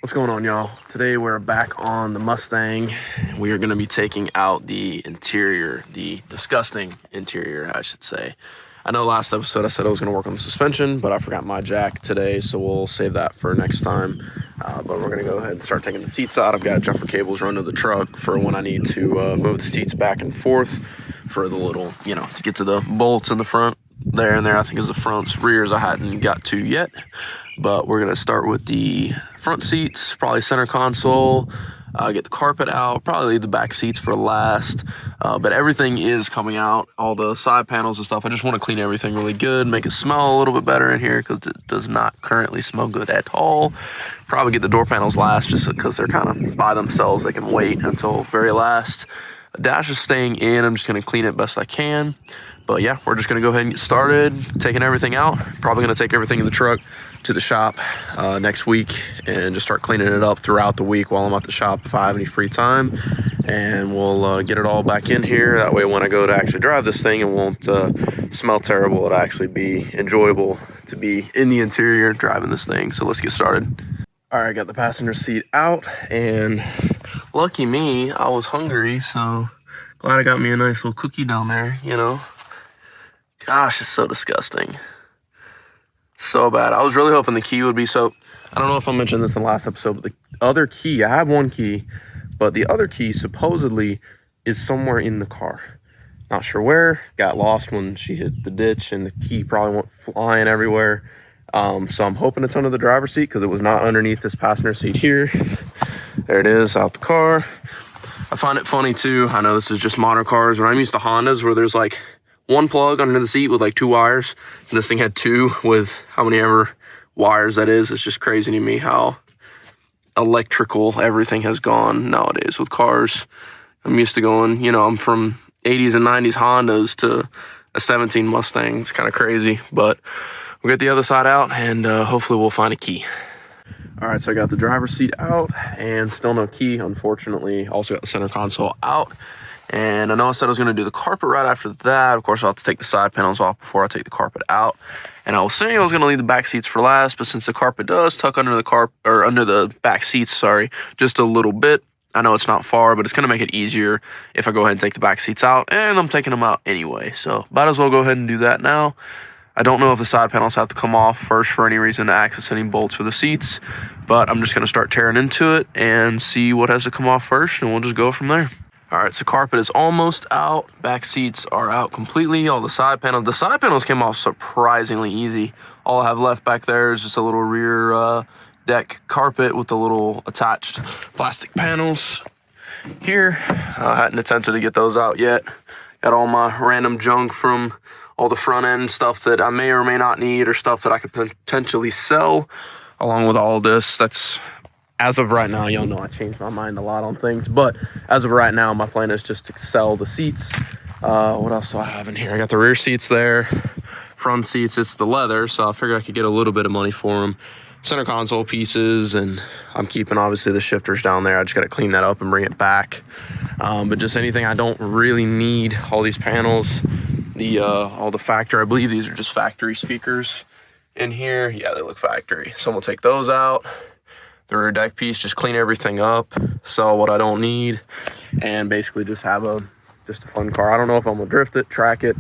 What's going on, y'all? Today we're back on the Mustang. We are going to be taking out the interior, the disgusting interior, I should say. I know last episode I said I was going to work on the suspension, but I forgot my jack today, so we'll save that for next time. But we're going to go ahead and start taking the seats out. I've got jumper cables run to the truck for when I need to move the seats back and forth for the little, to get to the bolts in the front. There and there, I think, is the fronts. Rears I hadn't got to yet, but we're gonna start with the front seats, probably center console, get the carpet out, probably leave the back seats for last, but everything is coming out, all the side panels and stuff. I just want to clean everything really good, make it smell a little bit better in here because it does not currently smell good at all. Probably get the door panels last just because they're kind of by themselves. They can wait until very last. The dash is staying in. I'm just gonna clean it best I can. But yeah, we're just gonna go ahead and get started, taking everything out. Probably gonna take everything in the truck to the shop next week and just start cleaning it up throughout the week while I'm at the shop if I have any free time. And we'll get it all back in here. That way when I go to actually drive this thing, it won't smell terrible. It'll actually be enjoyable to be in the interior driving this thing. So let's get started. All right, got the passenger seat out, and lucky me, I was hungry, so glad I got me a nice little cookie down there, Gosh, it's so disgusting. So bad. I was really hoping the key would be so... I don't know if I mentioned this in the last episode, but the other key, I have one key, but the other key supposedly is somewhere in the car. Not sure where. Got lost when she hit the ditch, and the key probably went flying everywhere. So I'm hoping it's under the driver's seat because it was not underneath this passenger seat here. There it is, out the car. I find it funny too. I know this is just modern cars. When I'm used to Hondas where there's like one plug under the seat with like two wires, and this thing had two with how many ever wires that is. It's just crazy to me how electrical everything has gone nowadays with cars. I'm used to going, I'm from 80s and 90s Hondas to a 17 Mustang. It's kind of crazy, but we'll get the other side out and hopefully we'll find a key. All right, so I got the driver's seat out and still no key, unfortunately. Also got the center console out. And I know I said I was going to do the carpet right after that. Of course, I'll have to take the side panels off before I take the carpet out. And I was saying I was going to leave the back seats for last, but since the carpet does tuck under the under the back seats, just a little bit. I know it's not far, but it's going to make it easier if I go ahead and take the back seats out, and I'm taking them out anyway. So might as well go ahead and do that now. I don't know if the side panels have to come off first for any reason to access any bolts for the seats, but I'm just going to start tearing into it and see what has to come off first, and we'll just go from there. All right, so carpet is almost out. Back seats are out completely. All the side panels came off surprisingly easy. All I have left back there is just a little rear deck carpet with the little attached plastic panels here. I hadn't attempted to get those out yet. Got all my random junk from all the front end stuff that I may or may not need, or stuff that I could potentially sell, along with all this. That's, as of right now, y'all know I changed my mind a lot on things, but as of right now, my plan is just to sell the seats. What else do I have in here? I got the rear seats there, front seats, it's the leather, so I figured I could get a little bit of money for them. Center console pieces, and I'm keeping obviously the shifters down there. I just got to clean that up and bring it back. But just anything I don't really need. All these panels, all the factory, I believe these are just factory speakers in here. Yeah, they look factory. So we'll take those out. The rear deck piece, just clean everything up, sell what I don't need, and basically just have just a fun car. I don't know if I'm gonna drift it, track it,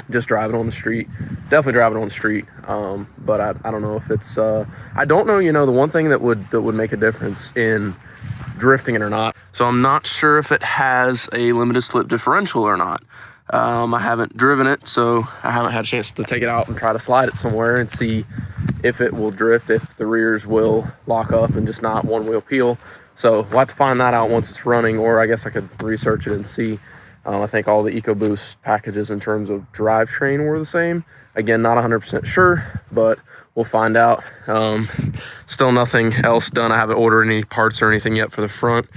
just drive it on the street. Definitely drive it on the street, but I don't know if it's I don't know, the one thing that would make a difference in drifting it or not. So I'm not sure if it has a limited slip differential or not. I haven't driven it, so I haven't had a chance to take it out and try to slide it somewhere and see if it will drift, if the rears will lock up and just not one wheel peel. So we'll have to find that out once it's running, or I guess I could research it and see. I think all the Ecoboost packages in terms of drivetrain were the same. Again, not 100% sure, but we'll find out. Still nothing else done. I haven't ordered any parts or anything yet for the front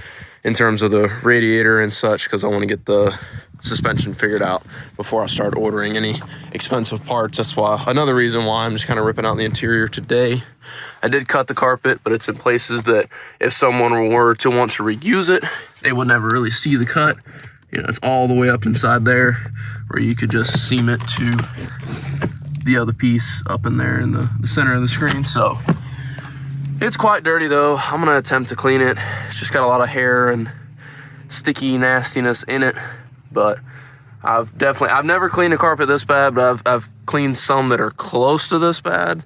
in terms of the radiator and such, because I want to get the suspension figured out before I start ordering any expensive parts. That's why another reason why I'm just kind of ripping out the interior today. I did cut the carpet, but it's in places that if someone were to want to reuse it, they would never really see the cut. It's all the way up inside there where you could just seam it to the other piece up in there in the center of the screen. So It's quite dirty though. I'm gonna attempt to clean it. It's just got a lot of hair and sticky nastiness in it, but I've never cleaned a carpet this bad, but I've cleaned some that are close to this bad.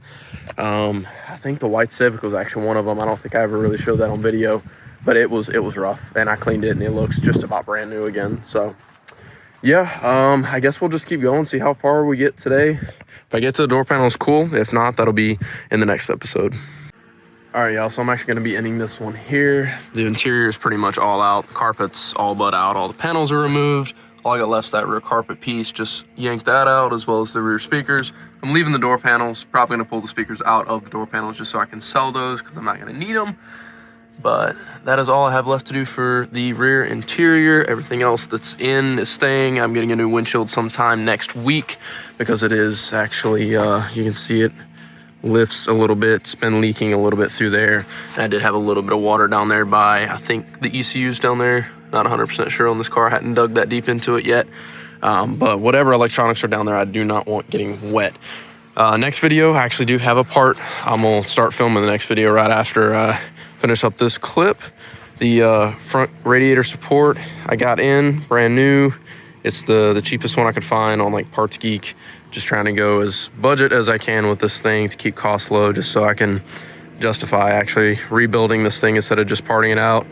I think the white Civic was actually one of them. I don't think I ever really showed that on video, but it was rough, and I cleaned it and it looks just about brand new again. So yeah, I guess we'll just keep going, see how far we get today. If I get to the door panels, cool. If not, that'll be in the next episode. All right, y'all, so I'm actually gonna be ending this one here. The interior is pretty much all out. The carpet's all but out. All the panels are removed. All I got left is that rear carpet piece. Just yanked that out, as well as the rear speakers. I'm leaving the door panels. Probably gonna pull the speakers out of the door panels just so I can sell those, because I'm not gonna need them. But that is all I have left to do for the rear interior. Everything else that's in is staying. I'm getting a new windshield sometime next week, because it is actually, you can see it lifts a little bit. It's been leaking a little bit through there. And I did have a little bit of water down there by, I think, the ECU's down there. Not 100% sure on this car. I hadn't dug that deep into it yet. But whatever electronics are down there, I do not want getting wet. Next video, I actually do have a part. I'm gonna start filming the next video right after I finish up this clip. The front radiator support I got in, brand new. It's the cheapest one I could find on like Parts Geek. Just trying to go as budget as I can with this thing to keep costs low, just so I can justify actually rebuilding this thing instead of just parting it out.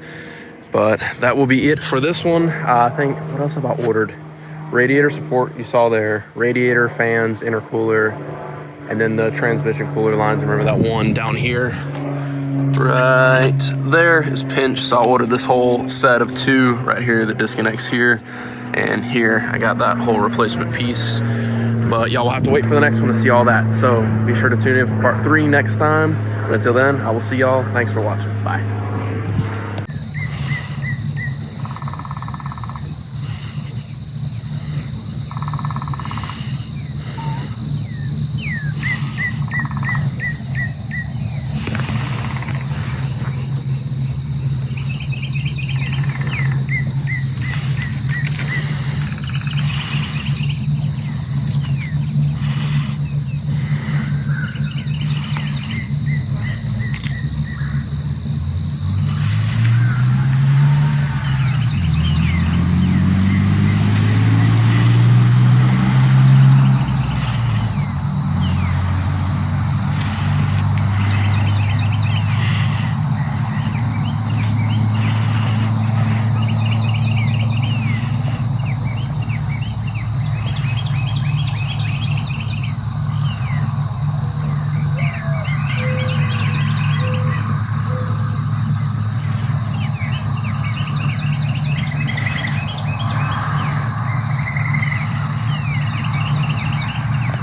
But that will be it for this one. I think, what else have I ordered? Radiator support, you saw there. Radiator, fans, intercooler, and then the transmission cooler lines. Remember that one down here? Right there is pinched, so I ordered this whole set of 2 right here that disconnects here. And here, I got that whole replacement piece. But y'all will have to wait for the next one to see all that. So be sure to tune in for part 3 next time. But until then, I will see y'all. Thanks for watching. Bye.